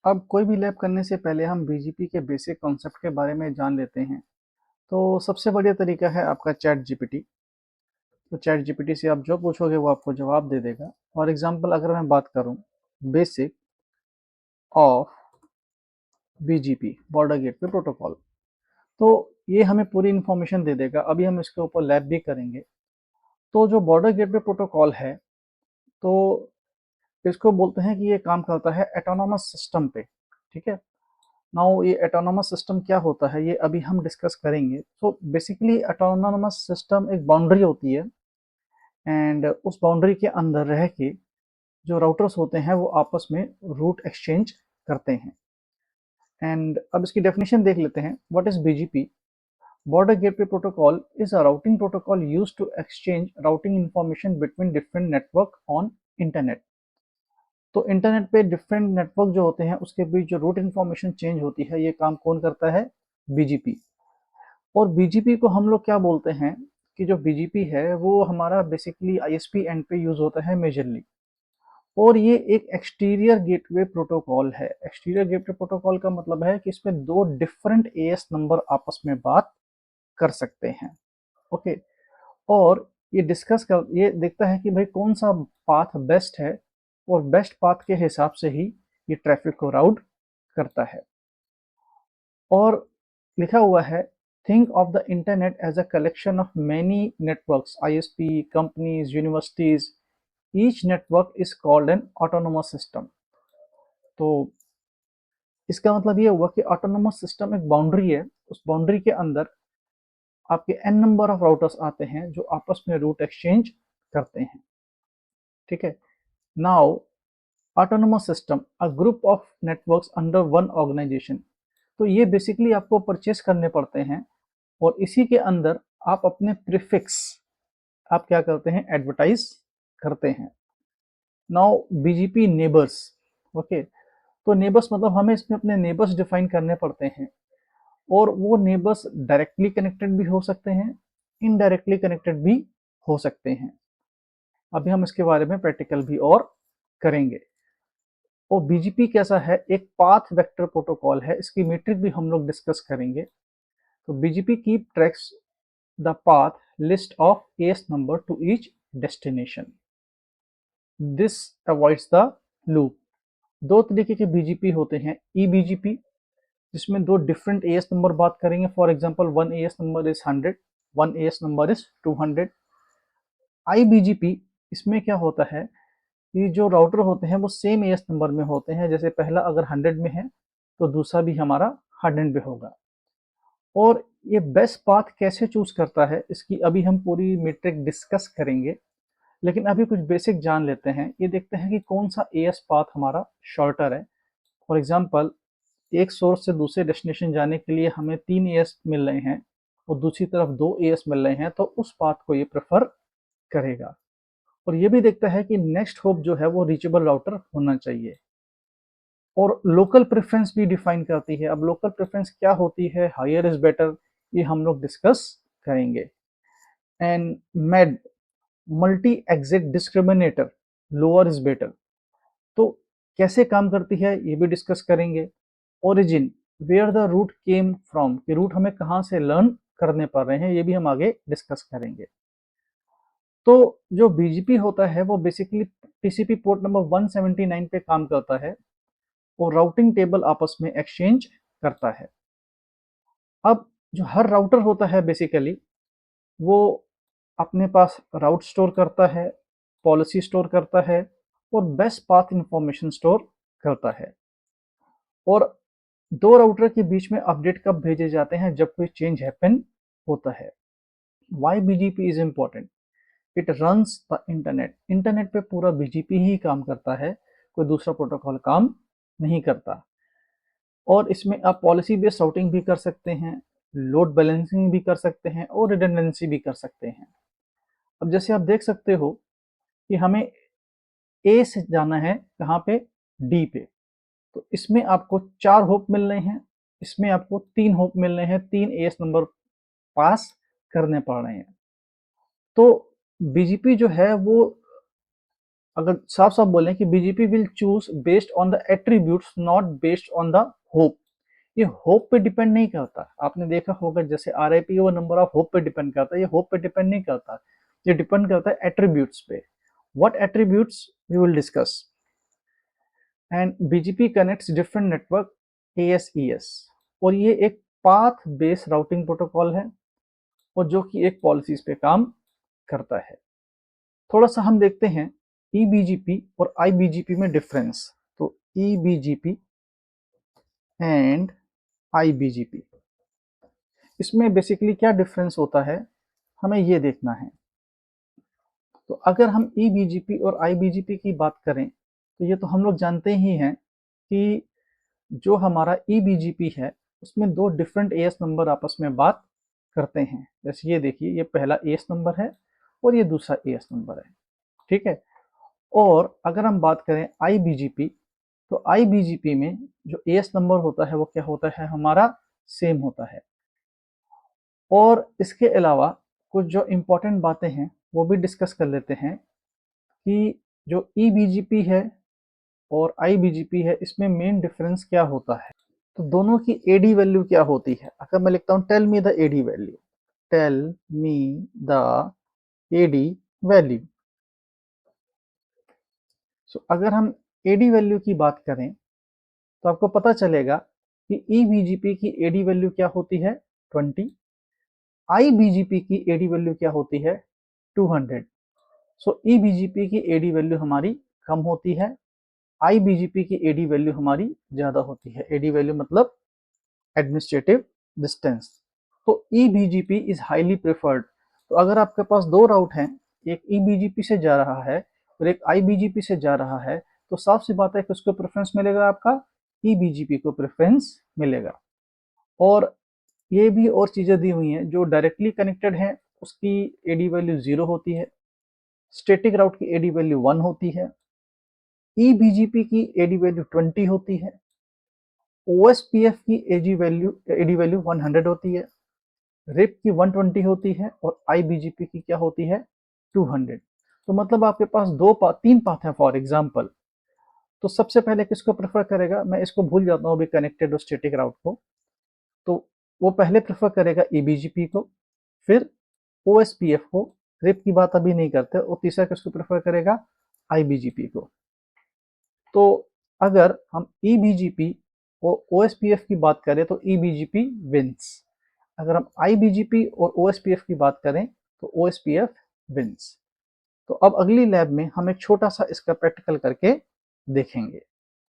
अब कोई भी लैब करने से पहले हम बीजीपी के बेसिक कॉन्सेप्ट के बारे में जान लेते हैं। तो सबसे बढ़िया तरीका है आपका चैट जीपीटी। तो चैट जीपीटी से आप जो पूछोगे वो आपको जवाब दे देगा। फॉर एग्जांपल अगर मैं बात करूं basic of BGP border gateway protocol, तो ये हमें पूरी इंफॉर्मेशन दे देगा। अभी हम इसके ऊपर लैब भी करेंगे। तो जो बॉर्डर गेटवे प्रोटोकॉल है, तो इसको बोलते हैं कि ये काम करता है एटोनोमस सिस्टम पे। ठीक है। नाउ ये एटोनोमस सिस्टम क्या होता है ये अभी हम डिस्कस करेंगे। सो बेसिकली एटोनोमस सिस्टम एक बाउंड्री होती है, एंड उस बाउंड्री के अंदर रह के जो राउटर्स होते हैं वो आपस में रूट एक्सचेंज करते हैं। एंड अब इसकी डेफिनेशन देख लेते हैं। What is BGP? Border gateway protocol is a routing protocol used to exchange routing information between different network on internet. तो इंटरनेट पे डिफरेंट नेटवर्क जो होते हैं उसके बीच जो रूट इंफॉर्मेशन चेंज होती है, ये काम कौन करता है? बीजीपी। और बीजीपी को हम लोग क्या बोलते हैं कि जो बीजीपी है वो हमारा बेसिकली आईएसपी एंड पे यूज होता है मेजरली। और ये एक एक्सटीरियर गेटवे प्रोटोकॉल है। एक्सटीरियर गेटवे प्रोटोकॉल का मतलब है कि इसमें दो डिफरेंट एएस नंबर आपस में बात कर सकते हैं। ओके। और ये देखता है कि भाई कौन सा पाथ बेस्ट है, और बेस्ट पाथ के हिसाब से ही ये ट्रैफिक को राउट करता है। और लिखा हुआ है, think of the internet as a collection of many networks, ISP, companies, universities. Each network is called an autonomous system. तो इसका मतलब ये हुआ कि ऑटोनोमस सिस्टम एक बाउंड्री है। उस बाउंड्री के अंदर आपके एन नंबर ऑफ राउटर्स आते हैं जो आपस में रूट एक्सचेंज करते हैं। ठीक है। Now autonomous system a group of networks under one organization. तो ये बेसिकली आपको परचेस करने पड़ते हैं, और इसी के अंदर आप अपने प्रीफिक्स आप क्या करते हैं? एडवर्टाइज करते हैं। Now BGP neighbours. ओके। तो नेबर्स मतलब हमें इसमें अपने नेबर्स डिफाइन करने पड़ते हैं, और वो नेबर्स डायरेक्टली कनेक्टेड भी हो सकते हैं, इनडायरेक्टली कनेक्टेड भी हो सकते हैं। अभी हम इसके बारे में प्रैक्टिकल भी और करेंगे। और बीजीपी कैसा है? एक पाथ वेक्टर प्रोटोकॉल है। इसकी मीट्रिक भी हम लोग डिस्कस करेंगे। तो BGP keep tracks the path list of AS number to each destination. This avoids the loop. दो तरीके के बीजीपी होते हैं। ई बीजीपी, जिसमें दो डिफरेंट एएस नंबर बात करेंगे। For example one AS number is 100, one AS number is 200। I BGP, इसमें क्या होता है कि जो राउटर होते हैं वो सेम एएस नंबर में होते हैं। जैसे पहला अगर 100 में है तो दूसरा भी हमारा 100 में होगा। और ये बेस्ट पाथ कैसे चूज करता है इसकी अभी हम पूरी मीट्रिक डिस्कस करेंगे। लेकिन अभी कुछ बेसिक जान लेते हैं। ये देखते हैं कि कौन सा एएस पाथ हमारा शॉर्टर है। फॉर एग्जांपल, एक सोर्स से दूसरे डेस्टिनेशन जाने के लिए हमें 3 एएस मिल रहे हैं, और दूसरी तरफ 2 एएस मिल रहे हैं, तो उस पाथ को ये प्रेफर करेगा। और ये भी देखता है कि नेक्स्ट होप जो है वो रीचेबल राउटर होना चाहिए। और लोकल प्रेफरेंस भी डिफाइन करती है। अब लोकल प्रेफरेंस क्या होती है? हायर इज बेटर, ये हम लोग डिस्कस करेंगे। And MED, multi exit discriminator, lower is better. तो कैसे काम करती है ये भी डिस्कस करेंगे। Origin, where the route came from, कि रूट हमें कहाँ से लर्न करने पड़ रहे हैं, ये भी हम आगे डिस्कस करेंगे। तो जो बीजीपी होता है वो बेसिकली टीसीपी पोर्ट नंबर 179 पे काम करता है, और राउटिंग टेबल आपस में एक्सचेंज करता है। अब जो हर राउटर होता है बेसिकली वो अपने पास राउट स्टोर करता है, पॉलिसी स्टोर करता है, और बेस्ट पाथ इंफॉर्मेशन स्टोर करता है। और दो राउटर के बीच में अपडेट कब भेजे जाते हैं? जब कोई चेंज हैपन होता है। Why BGP is important? It runs the internet. Internet पे पूरा बीजीपी ही काम करता है, कोई दूसरा प्रोटोकॉल काम नहीं करता। और इसमें आप पॉलिसी बेस्ड राउटिंग भी कर सकते हैं, लोड बैलेंसिंग भी कर सकते हैं, और रिडंडेंसी भी कर सकते हैं। अब जैसे आप देख सकते हो कि हमें ए से जाना है कहाँ पे? डी पे। तो इसमें आपको 4 होप मिल रहे हैं, इसमें आपको 3 होप मिल रहे हैं, 3 एएस नंबर पास करने पड़ रहे हैं। तो बीजीपी जो है वो अगर साफ साफ बोलें कि BJP will choose based on the attributes not based on the hope. ये होप पे डिपेंड नहीं करता। आपने देखा होगा जैसे आरआईपी वो नंबर ऑफ होप पे डिपेंड करता है, ये होप पे डिपेंड नहीं करता, ये डिपेंड करता है एट्रीब्यूट्स पे। What attributes we will discuss. And BGP connects different network ASES, और ये एक पाथ बेस्ड राउटिंग प्रोटोकॉल है और जो कि एक पॉलिसीज पे काम करता है। थोड़ा सा हम देखते हैं EBGP और IBGP में डिफरेंस। तो EBGP एंड IBGP, इसमें बेसिकली क्या डिफरेंस होता है हमें ये देखना है। तो अगर हम EBGP और IBGP की बात करें तो ये तो हम लोग जानते ही हैं कि जो हमारा EBGP है उसमें दो डिफरेंट AS नंबर आपस में बात करते हैं। जैसे ये देखिए, ये पहला AS नंबर है और ये दूसरा AS नंबर है, ठीक है। और अगर हम बात करें IBGP, तो IBGP में जो AS नंबर होता है वो क्या होता है, हमारा सेम होता है। और इसके अलावा कुछ जो इम्पोर्टेंट बातें हैं वो भी डिस्कस कर लेते हैं कि जो EBGP है और IBGP है इसमें मेन डिफरेंस क्या होता है। तो दोनों की AD वैल्यू क्या होती है। अगर मैं लिखता हूँ tell me the AD value, tell me the AD value. So अगर हम AD वैल्यू की बात करें तो आपको पता चलेगा कि EBGP की AD वैल्यू क्या होती है 20, IBGP की AD वैल्यू क्या होती है 200। सो EBGP की AD वैल्यू हमारी कम होती है, IBGP की AD वैल्यू हमारी ज़्यादा होती है। AD वैल्यू मतलब एडमिनिस्ट्रेटिव डिस्टेंस। तो EBGP इज हाईली प्रेफर्ड। तो अगर आपके पास दो राउट हैं, एक EBGP से जा रहा है और एक IBGP से जा रहा है, तो साफ सी बात है कि उसको प्रेफरेंस मिलेगा, आपका EBGP को प्रेफरेंस मिलेगा। और ये भी और चीज़ें दी हुई हैं, जो डायरेक्टली कनेक्टेड हैं उसकी AD वैल्यू 0 होती है, स्टैटिक राउट की AD वैल्यू 1 होती है, EBGP की AD वैल्यू 20 होती है, OSPF की AD वैल्यू 100 होती है, रिप की 120 होती है और IBGP की क्या होती है 200। तो मतलब आपके पास तीन पाथ है फॉर एग्जांपल। तो सबसे पहले किसको प्रेफर करेगा, मैं इसको भूल जाता हूँ अभी कनेक्टेड और स्टैटिक राउट को। तो वो पहले प्रेफर करेगा EBGP को, फिर OSPF को, रिप की बात अभी नहीं करते, और तीसरा किसको प्रेफर करेगा IBGP को। तो अगर हम EBGP और OSPF की बात करें तो EBGP विंस। अगर हम IBGP और OSPF की बात करें तो OSPF विंस। तो अब अगली लैब में हम एक छोटा सा इसका प्रैक्टिकल करके देखेंगे।